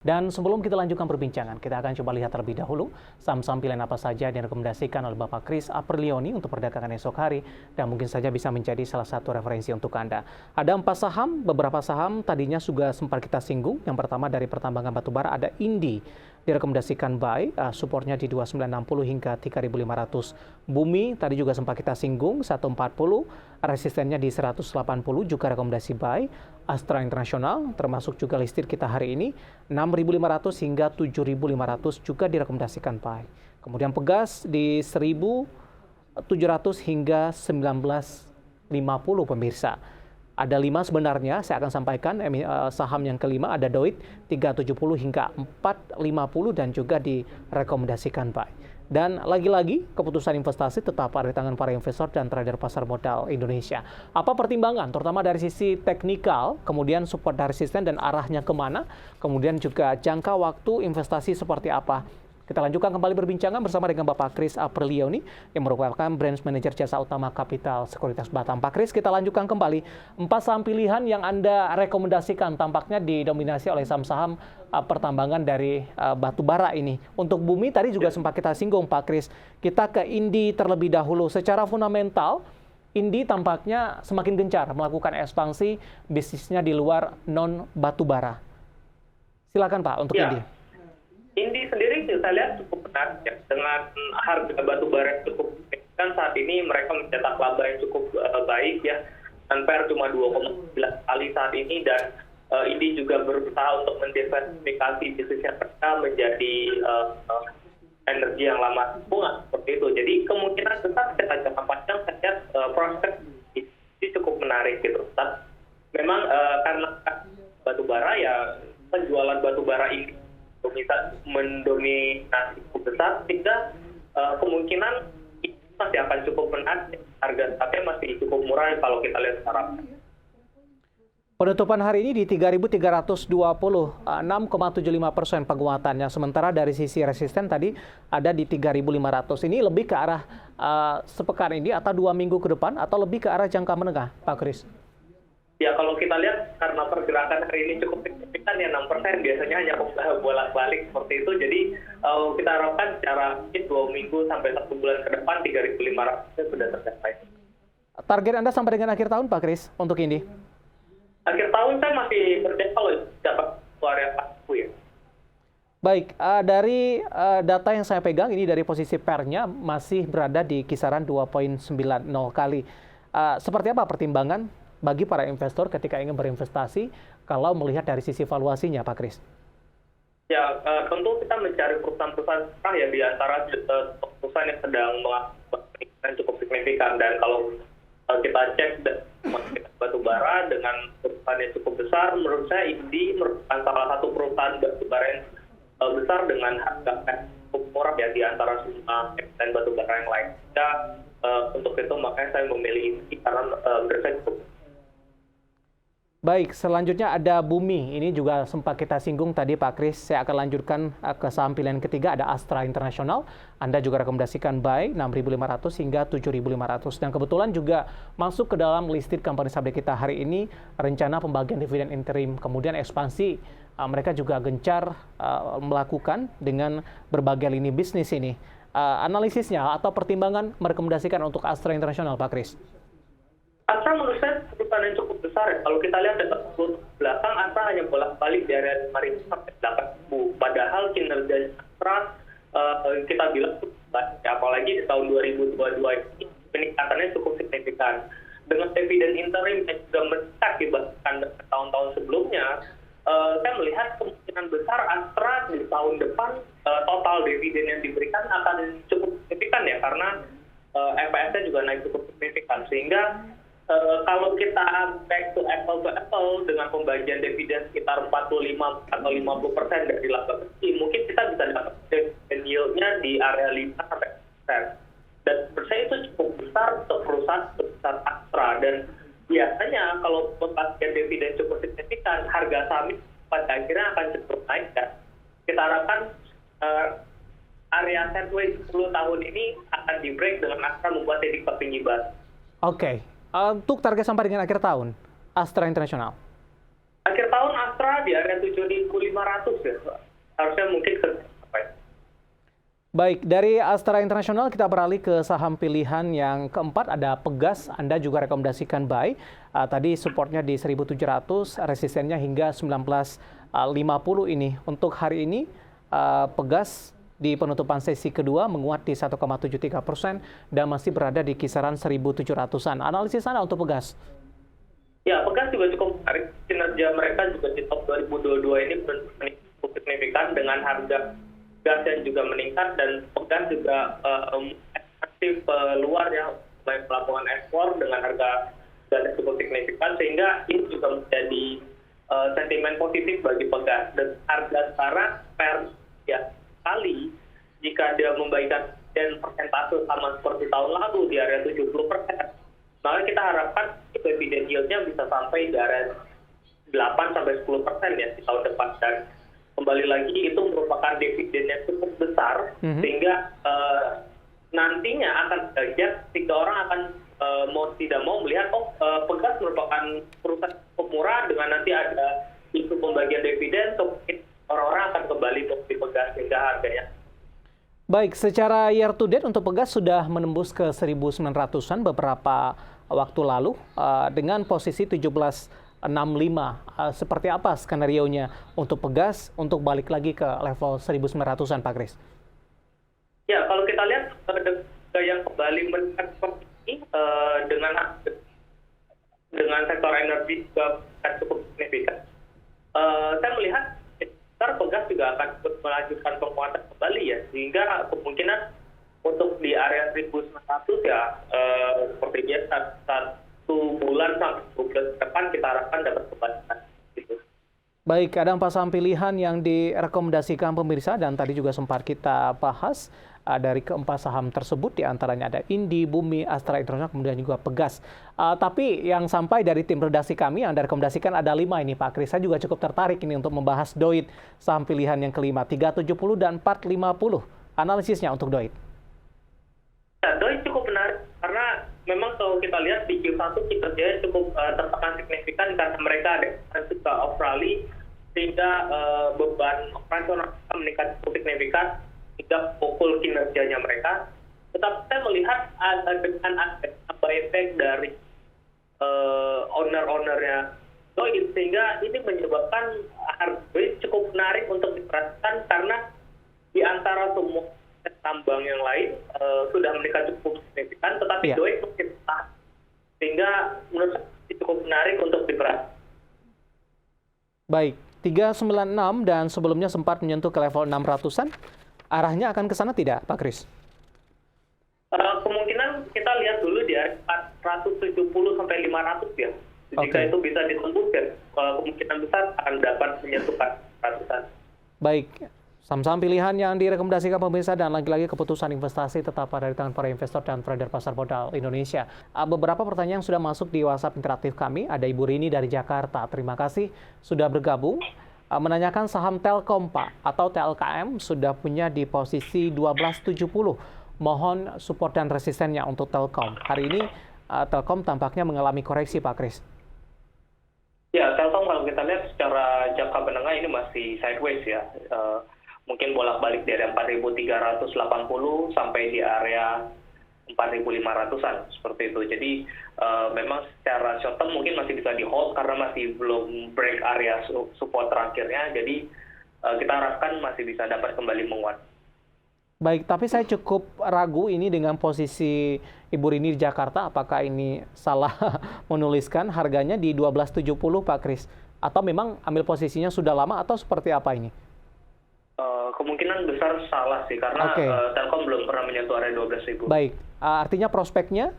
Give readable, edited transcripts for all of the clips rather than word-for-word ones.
Dan sebelum kita lanjutkan perbincangan, kita akan coba lihat terlebih dahulu saham-saham pilihan apa saja yang direkomendasikan oleh Bapak Chris Aprilioni untuk perdagangan esok hari dan mungkin saja bisa menjadi salah satu referensi untuk Anda. Ada 4 saham, beberapa saham tadinya juga sempat kita singgung. Yang pertama dari pertambangan batubara ada Indi, direkomendasikan buy, supportnya di 2960 hingga 3500. Bumi tadi juga sempat kita singgung 140, resistennya di 180 juga rekomendasi buy. Astra Internasional termasuk juga listed kita hari ini 6.500 hingga 7.500 juga direkomendasikan buy. Kemudian Pegas di 1.700 hingga 19.50 pemirsa. Ada 5 sebenarnya, saya akan sampaikan saham yang kelima ada Doit 370 hingga 450 dan juga direkomendasikan buy. Dan lagi-lagi keputusan investasi tetap ada di tangan para investor dan trader pasar modal Indonesia. Apa pertimbangan, terutama dari sisi teknikal, kemudian support dan resisten dan arahnya kemana, kemudian juga jangka waktu investasi seperti apa. Kita lanjutkan kembali perbincangan bersama dengan Bapak Chris Aprilioni yang merupakan Branch Manager Jasa Utama Kapital Sekuritas Batam. Pak Chris, kita lanjutkan kembali 4 saham pilihan yang Anda rekomendasikan tampaknya didominasi oleh saham-saham pertambangan dari batubara ini. Untuk Bumi tadi juga sempat kita singgung Pak Chris. Kita ke Indi terlebih dahulu. Secara fundamental, Indi tampaknya semakin gencar melakukan ekspansi bisnisnya di luar non batubara. Silakan Pak untuk Indi. Indi sendiri kita lihat cukup menarik ya. Dengan harga batubara cukup kan saat ini mereka mencetak laba yang cukup baik ya. Dan PER cuma 2,9 kali saat ini dan Indi juga berusaha untuk mendiversifikasi bisnisnya mereka menjadi energi yang lama bunga seperti itu. Jadi kemungkinan besar kita jangka panjang saya lihat prospek ini cukup menarik gitu. Tapi memang karena batubara ya penjualan batubara ini bisa mendominasi cukup besar sehingga kemungkinan ini masih akan cukup menarik. Harga sahamnya masih cukup murah kalau kita lihat sekarang. Penutupan hari ini di 3.320, 6,75% penguatannya. Sementara dari sisi resisten tadi ada di 3.500. Ini lebih ke arah sepekan ini atau 2 minggu ke depan atau lebih ke arah jangka menengah, Pak Chris? Ya kalau kita lihat karena pergerakan hari ini cukup signifikan ya 6%, biasanya hanya bolak-balik seperti itu. Jadi kita harapkan secara 2 minggu sampai 1 bulan ke depan 3.500 sudah tercapai. Target Anda sampai dengan akhir tahun Pak Chris untuk ini? Akhir tahun saya masih berdebat kalau dapat area paku ya. Baik, dari data yang saya pegang ini dari posisi PER-nya masih berada di kisaran 2.90 kali. Seperti apa pertimbangan bagi para investor ketika ingin berinvestasi kalau melihat dari sisi valuasinya, Pak Chris? Ya, tentu kita mencari perusahaan-perusahaan ya di antara perusahaan yang sedang melakukan peningkatan cukup signifikan. Dan kalau kita cek batubara dengan perusahaan yang cukup besar, menurut saya Indi merupakan salah satu perusahaan batubara yang besar dengan harga cukup murah ya di antara semua emiten batubara yang lain. Ya, untuk itu makanya saya memilih Indi karena menurut saya cukup. Baik, selanjutnya ada Bumi. Ini juga sempat kita singgung tadi Pak Chris. Saya akan lanjutkan ke saham pilihan ketiga, ada Astra Internasional. Anda juga rekomendasikan buy 6.500 hingga 7.500. Dan kebetulan juga masuk ke dalam listed company sabda kita hari ini, rencana pembagian dividen interim, kemudian ekspansi. Mereka juga gencar melakukan dengan berbagai lini bisnis ini. Analisisnya atau pertimbangan merekomendasikan untuk Astra Internasional, Pak Chris? Astra menurut saya perusahaan yang cukup besar ya. Kalau kita lihat dari belakang, Astra hanya bolak-balik di area 5.000 sampai 8.000. Padahal kinerja Astra kita bilang apalagi di tahun 2022 ini peningkatannya cukup signifikan. Dengan dividen interim yang juga meningkat dibandingkan dengan tahun-tahun sebelumnya, saya melihat kemungkinan besar Astra di tahun depan total dividen yang diberikan akan cukup signifikan ya, karena EPS-nya juga naik cukup signifikan. Sehingga kalau kita back to apple dengan pembagian dividen sekitar 45 atau 50% dari laba bersih, mungkin kita bisa dapat dividen yield-nya di area 5-10%. Dan menurut saya itu cukup besar untuk perusahaan sebesar Astra. Dan biasanya kalau pembagian dividen cukup signifikan, harga saham pada akhirnya akan cukup naik. Ya. Kita harapkan area sideways 10 tahun ini akan di-break dengan Astra membuatnya di tertinggi baru. Oke. Untuk target sampai dengan akhir tahun, Astra Internasional? Akhir tahun Astra di area 7.500 ya. Harusnya mungkin sampai. Baik, dari Astra International kita beralih ke saham pilihan yang keempat, ada Pegas. Anda juga rekomendasikan buy. Tadi supportnya di 1.700, resistennya hingga 19.50 ini. Untuk hari ini, Pegas di penutupan sesi kedua menguat di 1,73% dan masih berada di kisaran 1.700-an. Analisis Anda untuk Pegas? Ya, Pegas juga cukup menarik. Kinerja mereka juga di top 2022 ini cukup signifikan dengan harga gas yang juga meningkat, dan Pegas juga aktif keluar ya, mulai pelabuhan ekspor dengan harga gas yang cukup signifikan, sehingga ini juga menjadi sentimen positif bagi Pegas. Dan harga sekarang per ya kali jika dia membagikan dan persentase sama seperti tahun lalu di area 70%, maka kita harapkan dividend yield-nya bisa sampai di area 8-10% ya di tahun depan. Dan kembali lagi itu merupakan dividen yang cukup besar, sehingga nantinya akan belajar, tiga orang akan mau tidak mau melihat Pegas merupakan perusahaan cukup murah, dengan nanti ada isu pembagian dividen, orang-orang akan kembali membeli Pegas sehingga harganya. Baik, secara year to date untuk Pegas sudah menembus ke 1.900-an beberapa waktu lalu dengan posisi 1765. Seperti apa skenarionya untuk Pegas untuk balik lagi ke level 1.900-an, Pak Kris? Ya, kalau kita lihat yang kembali meningkat seperti ini dengan sektor energi juga cukup signifikan. Saya melihat Pegas juga akan melanjutkan penguatan kembali ya, sehingga kemungkinan untuk di area 1.900 ya seperti biasa satu bulan sampai 2 bulan ke depan kita harapkan dapat kembalikan gitu. Baik, ada 4 saham pilihan yang direkomendasikan pemirsa dan tadi juga sempat kita bahas. Dari keempat saham tersebut diantaranya ada Indi, Bumi, Astra International, kemudian juga Pegas. Tapi yang sampai dari tim redaksi kami yang direkomendasikan ada 5 ini, Pak Kris. Saya juga cukup tertarik ini untuk membahas DOIT, saham pilihan yang kelima, 370 dan 450. Analisisnya untuk DOIT. Ya, DOIT cukup menarik karena memang kalau kita lihat di Q1 kinerjanya cukup tertekan signifikan karena mereka ada juga off rally, sehingga beban operasional meningkat cukup signifikan hingga pukul kinerjanya mereka. Tetapi saya melihat dengan ada efek dari owner-ownernya DOIT, sehingga ini menyebabkan harga DOIT cukup menarik untuk diperhatikan karena di antara semua tambang yang lain sudah meningkat cukup signifikan, tetapi DOIT mungkin tahan, sehingga menurut saya cukup menarik untuk diperhatikan. Baik, 396 dan sebelumnya sempat menyentuh ke level 600-an. Arahnya akan ke sana tidak, Pak Kris? Kemungkinan kita lihat dulu di 470 sampai 500 ya. Jika itu bisa ditembus ya, kemungkinan besar akan dapat menyentuh 400-an. Baik, saham-saham pilihan yang direkomendasikan pemirsa dan lagi-lagi keputusan investasi tetap ada di tangan para investor dan trader pasar modal Indonesia. Beberapa pertanyaan yang sudah masuk di WhatsApp interaktif kami. Ada Ibu Rini dari Jakarta. Terima kasih sudah bergabung. Menanyakan saham Telkom, Pak, atau TLKM sudah punya di posisi 1270. Mohon support dan resistennya untuk Telkom. Hari ini Telkom tampaknya mengalami koreksi, Pak Kris. Ya, Telkom kalau kita lihat secara jangka menengah ini masih sideways ya. Mungkin bolak-balik dari 4.380 sampai di area 4.500-an seperti itu. Jadi memang secara short term mungkin masih bisa di hold karena masih belum break area support terakhirnya. Jadi kita harapkan masih bisa dapat kembali menguat. Baik, tapi saya cukup ragu ini dengan posisi Ibu Rini di Jakarta. Apakah ini salah menuliskan harganya di 1270, Pak Kris? Atau memang ambil posisinya sudah lama atau seperti apa ini? Kemungkinan besar salah sih, karena Telkom belum pernah menyentuh area 12.000. Baik, artinya prospeknya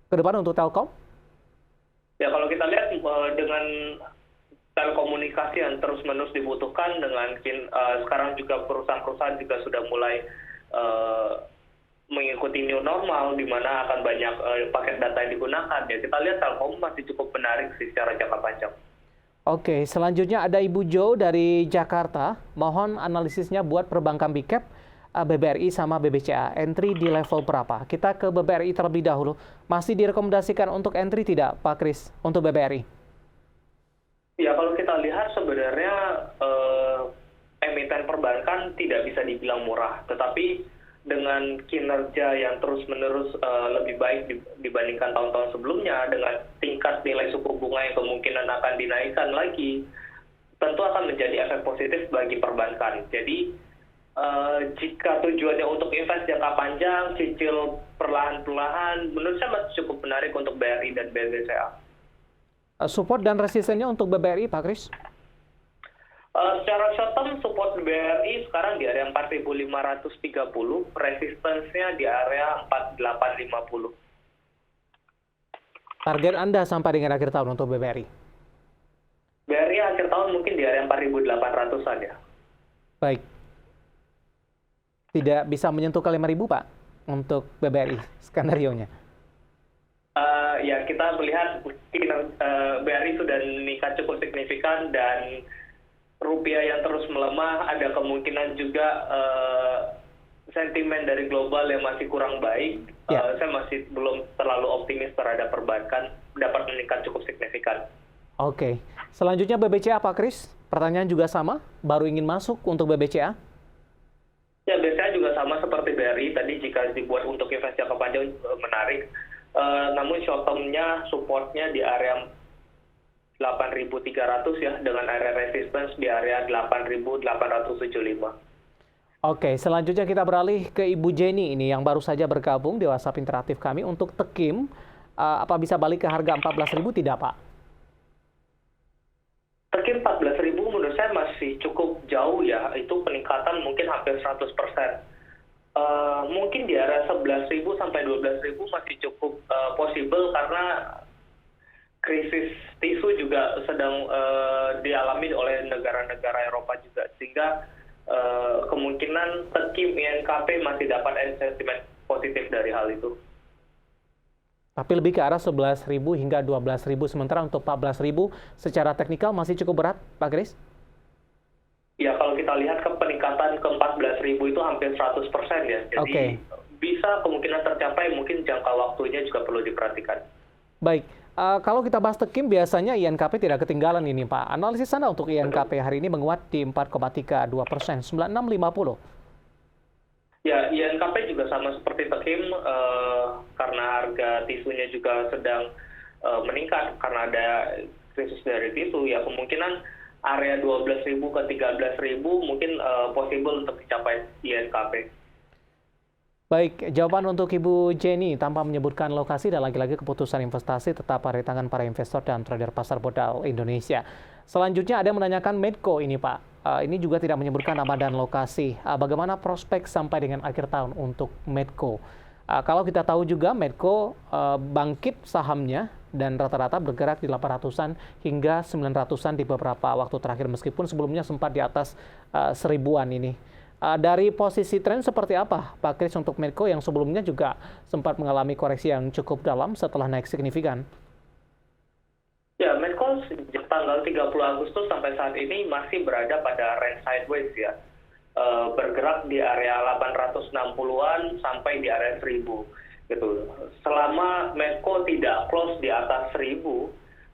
ke depan untuk Telkom? Ya, kalau kita lihat dengan telekomunikasi yang terus-menerus dibutuhkan, dengan sekarang juga perusahaan-perusahaan juga sudah mulai mengikuti new normal, di mana akan banyak paket data yang digunakan. Ya, kita lihat Telkom masih cukup menarik sih secara jangka panjang. Oke, selanjutnya ada Ibu Jo dari Jakarta. Mohon analisisnya buat perbankan big cap, BBRI sama BBCA. Entry di level berapa? Kita ke BBRI terlebih dahulu. Masih direkomendasikan untuk entry tidak, Pak Kris, untuk BBRI? Ya, kalau kita lihat sebenarnya emiten perbankan tidak bisa dibilang murah, tetapi dengan kinerja yang terus-menerus lebih baik dibandingkan tahun-tahun sebelumnya, dengan tingkat nilai suku bunga yang kemungkinan akan dinaikkan lagi, tentu akan menjadi efek positif bagi perbankan. Jadi jika tujuannya untuk invest jangka panjang, cicil perlahan-perlahan, menurut saya masih cukup menarik untuk BRI dan BBCA. Support dan resistennya untuk BBRI, Pak Kris? Secara short term, support BRI sekarang di area 4.530, resistance-nya di area 4.850. Target Anda sampai dengan akhir tahun untuk BBRI? BRI akhir tahun mungkin di area 4.800-an ya. Baik. Tidak bisa menyentuh ke 5.000, Pak, untuk BBRI, skenario-nya? Ya, kita melihat BRI sudah meningkat cukup signifikan dan rupiah yang terus melemah, ada kemungkinan juga sentimen dari global yang masih kurang baik. Saya masih belum terlalu optimis terhadap perbankan dapat meningkat cukup signifikan. Oke. Selanjutnya BBCA, Pak Kris. Pertanyaan juga sama, baru ingin masuk untuk BBCA? Ya, BCA juga sama seperti BRI. Tadi jika dibuat untuk investasi jangka panjang menarik. Namun short term-nya, support-nya di area 8.300 ya, dengan area resistance di area 8.875. Oke, selanjutnya kita beralih ke Ibu Jenny ini yang baru saja bergabung di WhatsApp interaktif kami untuk Tekim. Apa bisa balik ke harga 14.000 tidak, Pak? Tekim 14.000 menurut saya masih cukup jauh ya, itu peningkatan mungkin hampir 100%. Mungkin di area 11.000 sampai 12.000 masih cukup possible karena krisis tisu juga sedang dialami oleh negara-negara Eropa juga, sehingga kemungkinan Tekim INKP masih dapat sentimen positif dari hal itu. Tapi lebih ke arah 11.000 hingga 12.000, sementara untuk 14.000 secara teknikal masih cukup berat, Pak Kris? Ya, kalau kita lihat ke peningkatan ke 14.000 itu hampir 100% ya. Jadi bisa kemungkinan tercapai, mungkin jangka waktunya juga perlu diperhatikan. Baik, kalau kita bahas Tekim, biasanya INKP tidak ketinggalan ini, Pak. Analisis Anda untuk INKP hari ini menguat di 4,32%, 9650. Ya, INKP juga sama seperti Tekim, karena harga tisunya juga sedang meningkat karena ada krisis dari tisu, ya kemungkinan area 12.000 ke 13.000 mungkin possible untuk dicapai INKP. Baik, jawaban untuk Ibu Jenny tanpa menyebutkan lokasi dan lagi-lagi keputusan investasi tetap ada di tangan para investor dan trader pasar modal Indonesia. Selanjutnya ada yang menanyakan Medco ini, Pak. Ini juga tidak menyebutkan nama dan lokasi. Bagaimana prospek sampai dengan akhir tahun untuk Medco? Kalau kita tahu juga Medco bangkit sahamnya dan rata-rata bergerak di 800-an hingga 900-an di beberapa waktu terakhir, meskipun sebelumnya sempat di atas 1000-an ini. Dari posisi tren seperti apa, Pak Kris, untuk Medco yang sebelumnya juga sempat mengalami koreksi yang cukup dalam setelah naik signifikan? Ya, Medco sejak tanggal 30 Agustus sampai saat ini masih berada pada range sideways ya. Bergerak di area 860-an sampai di area 1000 gitu. Selama Medco tidak close di atas 1000,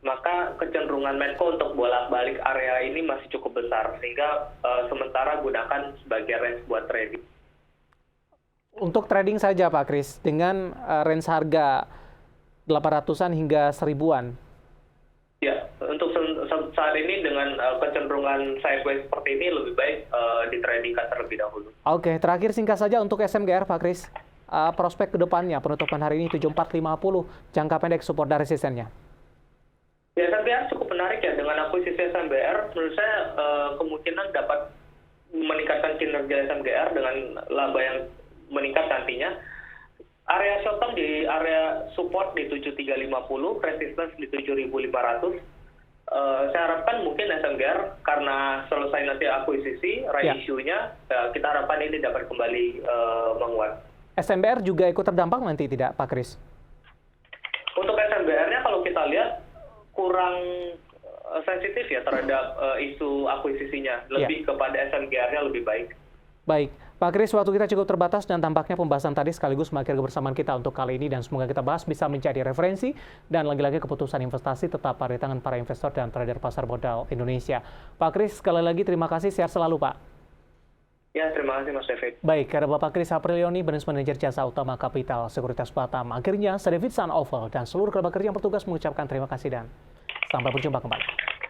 maka kecenderungan Medco untuk bolak-balik area ini masih cukup besar, sehingga sementara gunakan sebagai range buat trading. Untuk trading saja, Pak Kris, dengan range harga 800-an hingga 1000-an. Ya, untuk saat ini dengan kecenderungan sideways seperti ini lebih baik ditradingkan terlebih dahulu. Oke, terakhir singkat saja untuk SMGR, Pak Kris. Prospek ke depannya, penutupan hari ini 7450, jangka pendek support dan resistennya. Ya, SMBR cukup menarik ya. Dengan akuisisi SMBR, menurut saya kemungkinan dapat meningkatkan kinerja SMGR dengan laba yang meningkat nantinya. Area short term di area support di 7350, resistance di 7500. Saya harapkan mungkin SMGR karena selesai nanti akuisisi, issue-nya, kita harapkan ini dapat kembali menguat. SMBR juga ikut terdampak nanti tidak, Pak Kris? Untuk SMBR-nya kalau kita lihat kurang sensitif ya terhadap isu akuisisinya, lebih kepada SMGR-nya lebih baik. Baik, Pak Kris, waktu kita cukup terbatas dan tampaknya pembahasan tadi sekaligus mengakhiri kebersamaan kita untuk kali ini dan semoga kita bahas bisa menjadi referensi dan lagi-lagi keputusan investasi tetap pada tangan para investor dan trader pasar modal Indonesia. Pak Kris, sekali lagi terima kasih, sehat selalu Pak. Ya, terima kasih Mas David. Baik, ada Bapak Kris Aprilioni, Business Manager Jasa Utama Kapital Sekuritas Batam. Akhirnya, saya David Sanoval dan seluruh kerabat kerja yang bertugas mengucapkan terima kasih dan sampai berjumpa kembali.